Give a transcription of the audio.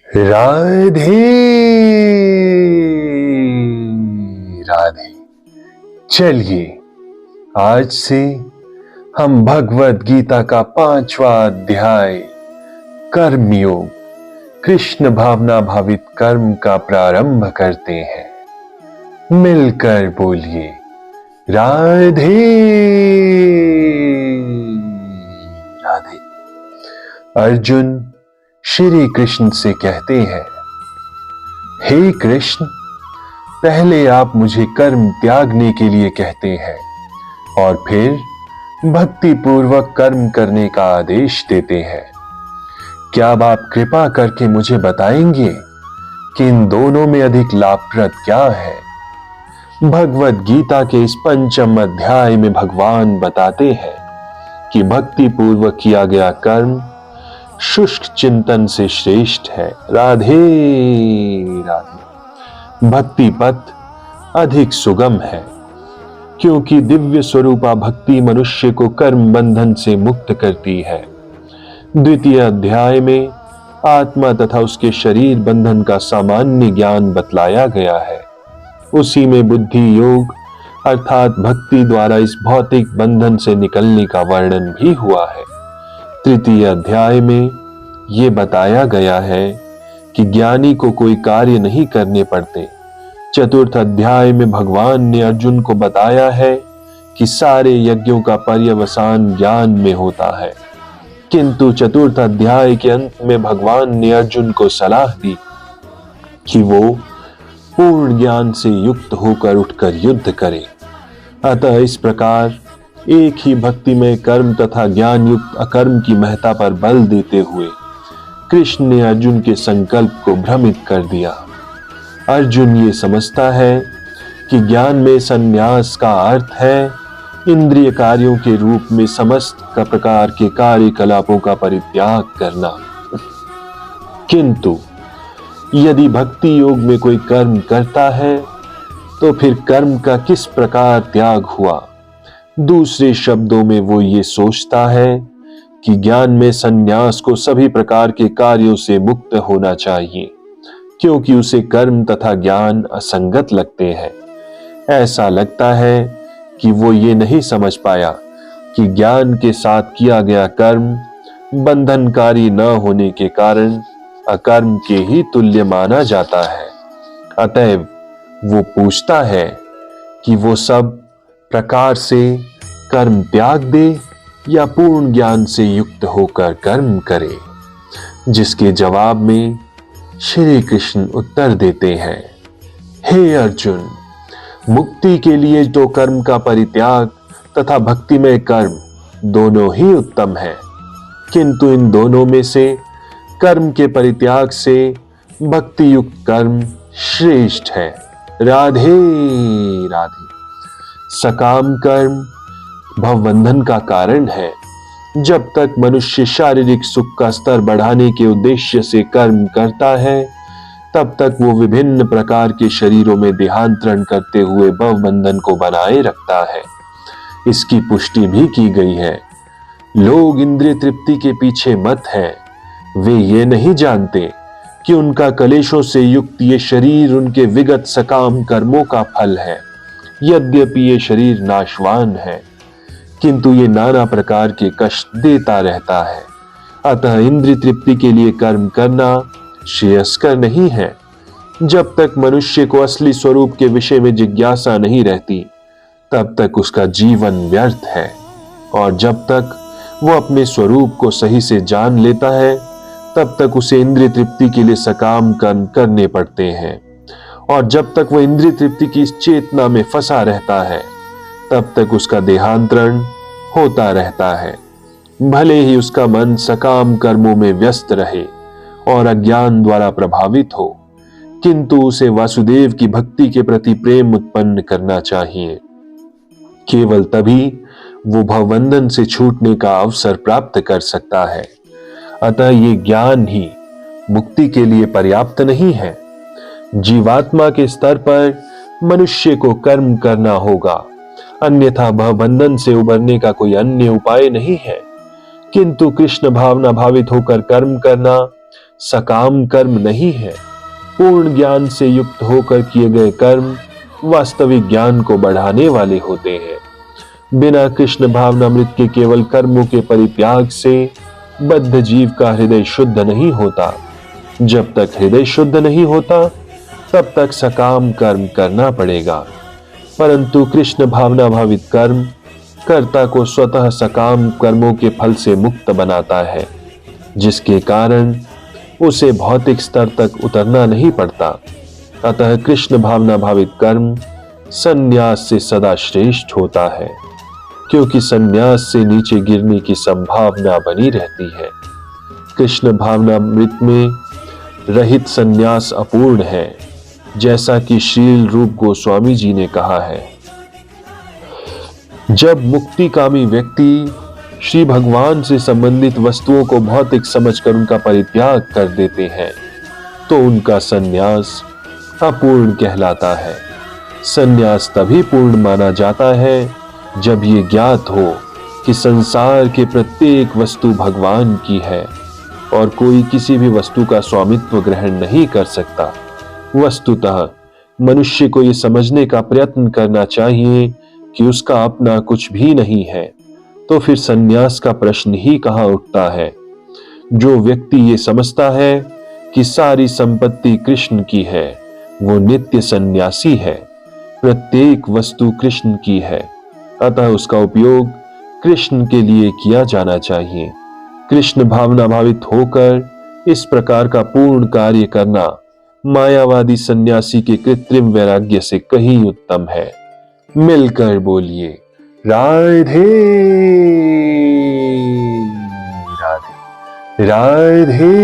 राधे राधे। चलिए आज से हम भगवत गीता का 5वां अध्याय कर्मयोग, कृष्ण भावना भावित कर्म का प्रारंभ करते हैं। मिलकर बोलिए राधे राधे। अर्जुन श्री कृष्ण से कहते हैं, हे कृष्ण, पहले आप मुझे कर्म त्यागने के लिए कहते हैं और फिर भक्ति पूर्वक कर्म करने का आदेश देते हैं। क्या अब आप कृपा करके मुझे बताएंगे कि इन दोनों में अधिक लाभप्रद क्या है? भगवत गीता के इस 5वें अध्याय में भगवान बताते हैं कि भक्ति पूर्वक किया गया कर्म शुष्क चिंतन से श्रेष्ठ है। राधे राधे। भक्ति पथ अधिक सुगम है क्योंकि दिव्य स्वरूपा भक्ति मनुष्य को कर्म बंधन से मुक्त करती है। द्वितीय अध्याय में आत्मा तथा उसके शरीर बंधन का सामान्य ज्ञान बतलाया गया है। उसी में बुद्धि योग अर्थात भक्ति द्वारा इस भौतिक बंधन से निकलने का वर्णन भी हुआ है। तृतीय अध्याय में यह बताया गया है कि ज्ञानी को कोई कार्य नहीं करने पड़ते। चतुर्थ अध्याय में भगवान ने अर्जुन को बताया है कि सारे यज्ञों का पर्यवसान ज्ञान में होता है, किंतु चतुर्थ अध्याय के अंत में भगवान ने अर्जुन को सलाह दी कि वो पूर्ण ज्ञान से युक्त होकर उठकर युद्ध करे। अतः इस प्रकार एक ही भक्ति में कर्म तथा ज्ञान युक्त अकर्म की महत्ता पर बल देते हुए कृष्ण ने अर्जुन के संकल्प को भ्रमित कर दिया। अर्जुन ये समझता है कि ज्ञान में संन्यास का अर्थ है इंद्रिय कार्यों के रूप में समस्त प्रकार के कार्यकलापों का परित्याग करना, किंतु यदि भक्ति योग में कोई कर्म करता है तो फिर कर्म का किस प्रकार त्याग हुआ? दूसरे शब्दों में वो ये सोचता है कि ज्ञान में संन्यास को सभी प्रकार के कार्यों से मुक्त होना चाहिए क्योंकि उसे कर्म तथा ज्ञान असंगत लगते हैं। ऐसा लगता है कि वो ये नहीं समझ पाया कि ज्ञान के साथ किया गया कर्म बंधनकारी न होने के कारण अकर्म के ही तुल्य माना जाता है। अतएव वो पूछता है कि वो सब प्रकार से कर्म त्याग दे या पूर्ण ज्ञान से युक्त होकर कर्म करे, जिसके जवाब में श्री कृष्ण उत्तर देते हैं, हे अर्जुन, मुक्ति के लिए तो कर्म का परित्याग तथा भक्तिमय कर्म दोनों ही उत्तम है, किंतु इन दोनों में से कर्म के परित्याग से भक्ति युक्त कर्म श्रेष्ठ है। राधे राधे। सकाम कर्म भवबंधन का कारण है। जब तक मनुष्य शारीरिक सुख का स्तर बढ़ाने के उद्देश्य से कर्म करता है, तब तक वो विभिन्न प्रकार के शरीरों में देहांतरण करते हुए भवबंधन को बनाए रखता है। इसकी पुष्टि भी की गई है। लोग इंद्रिय तृप्ति के पीछे मत हैं। वे ये नहीं जानते कि उनका कलेशों से युक्त ये शरीर उनके विगत सकाम कर्मों का फल है। यद्यपि ये शरीर नाशवान है, किंतु ये नाना प्रकार के कष्ट देता रहता है। अतः इंद्रिय तृप्ति के लिए कर्म करना श्रेयस्कर नहीं है। जब तक मनुष्य को असली स्वरूप के विषय में जिज्ञासा नहीं रहती, तब तक उसका जीवन व्यर्थ है, और जब तक वो अपने स्वरूप को सही से जान लेता है, तब तक उसे इंद्रिय तृप्ति के लिए सकाम कर्म करने पड़ते हैं। और जब तक वह इंद्रिय तृप्ति की इस चेतना में फंसा रहता है, तब तक उसका देहांतरण होता रहता है। भले ही उसका मन सकाम कर्मों में व्यस्त रहे और अज्ञान द्वारा प्रभावित हो, किंतु उसे वासुदेव की भक्ति के प्रति प्रेम उत्पन्न करना चाहिए। केवल तभी वो भवबंधन से छूटने का अवसर प्राप्त कर सकता है। अतः ये ज्ञान ही मुक्ति के लिए पर्याप्त नहीं है। जीवात्मा के स्तर पर मनुष्य को कर्म करना होगा, अन्यथा भवबंधन से उबरने का कोई अन्य उपाय नहीं है। किंतु कृष्ण भावना भावित होकर कर्म करना सकाम कर्म नहीं है। पूर्ण ज्ञान से युक्त होकर किए गए कर्म वास्तविक ज्ञान को बढ़ाने वाले होते हैं। बिना कृष्ण भावनामृत के केवल कर्मों के परित्याग से बद्ध जीव का हृदय शुद्ध नहीं होता। जब तक हृदय शुद्ध नहीं होता तब तक सकाम कर्म करना पड़ेगा, परंतु कृष्ण भावना भावित कर्म कर्ता को स्वतः सकाम कर्मों के फल से मुक्त बनाता है, जिसके कारण उसे भौतिक स्तर तक उतरना नहीं पड़ता। अतः कृष्ण भावना भावित कर्म संन्यास से सदा श्रेष्ठ होता है, क्योंकि संन्यास से नीचे गिरने की संभावना बनी रहती है। कृष्ण भावनामृत में रहित संन्यास अपूर्ण है, जैसा कि श्रील रूप गोस्वामी जी ने कहा है। जब मुक्तिकामी व्यक्ति श्री भगवान से संबंधित वस्तुओं को भौतिक समझकर उनका परित्याग कर देते हैं, तो उनका संन्यास अपूर्ण कहलाता है। संन्यास तभी पूर्ण माना जाता है जब ये ज्ञात हो कि संसार के प्रत्येक वस्तु भगवान की है और कोई किसी भी वस्तु का स्वामित्व ग्रहण नहीं कर सकता। वस्तुतः मनुष्य को यह समझने का प्रयत्न करना चाहिए कि उसका अपना कुछ भी नहीं है, तो फिर संन्यास का प्रश्न ही कहां उठता है। जो व्यक्ति ये समझता है कि सारी संपत्ति कृष्ण की है, वो नित्य सन्यासी है। प्रत्येक वस्तु कृष्ण की है, अतः उसका उपयोग कृष्ण के लिए किया जाना चाहिए। कृष्ण भावना भावित होकर इस प्रकार का पूर्ण कार्य करना मायावादी सन्यासी के कृत्रिम वैराग्य से कहीं उत्तम है। मिलकर बोलिए राधे राधे राधे।